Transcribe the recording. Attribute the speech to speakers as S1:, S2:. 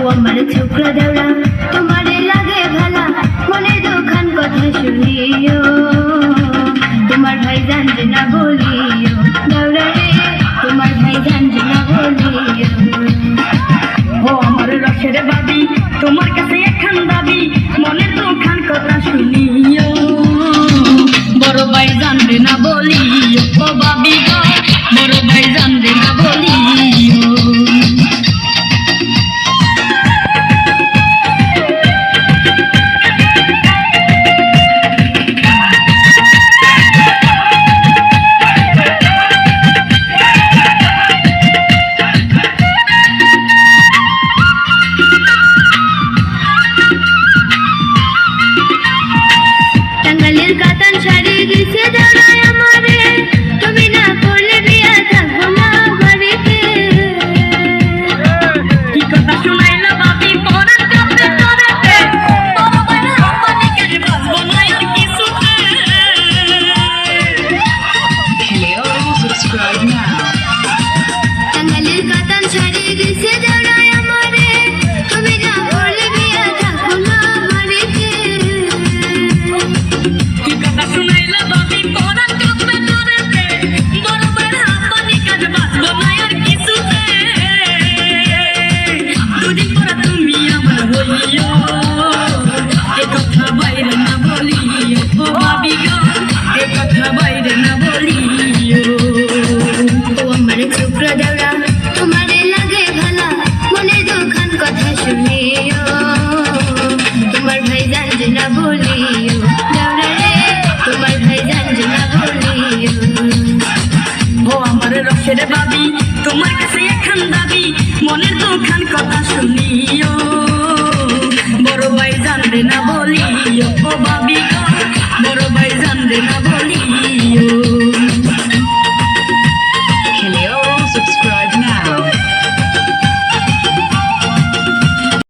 S1: আমার ছোকরা দেওয়া তোমারে লাগে ভালা মনে দুখান কথা শুনিও তোমার ভাই জানবে না বলিও দেওরা রে তোমার ভাই জানবে না বলিও
S2: ও আমার রসের বাবি তোমার কাছে এখন দাবি মনের দুখান কথা শুনিও বড় ভাই জানবে না বলিও ও বাবি গো বড় ভাই জানবে না বলিও
S1: টাঙ্গাইলের কাতান শাড়ি দিছে দাঁড়ায় আমারে তুমি না করলে বিয়া থাকবো না বাড়িতে
S2: কি কথা শুনাইলো বাবি পরার কাছে তোরেতে বড় ভাই হাম্পানি করে বাঁচবো না আর কিছুতে
S3: Subscribe now.
S1: টাঙ্গাইলের কাতান শাড়ি দিছে দাঁড়ায় আমারে তুমি না করলে বিয়া থাকবো না বাড়িতে
S2: কি কথা শুনাইলো বাবি পরার কাছে তোরেতে বড় ভাই হাম্পানি করে বাঁচবো না আর কিছুতে দুদিন পর তুমি আমার হইও এ কথা বাইরে না বলিও ও বাবি গো এ কথা বাইরে না বলিও
S1: ও আমার ছোকরা দেওরা তোমারে লাগে ভালা মনে দুখান কথা শুনিও তোমার ভাই জানবে না বলিও দেওরা রে তোমার ভাই জানবে না বলিও
S2: ও আমার রসের বাবি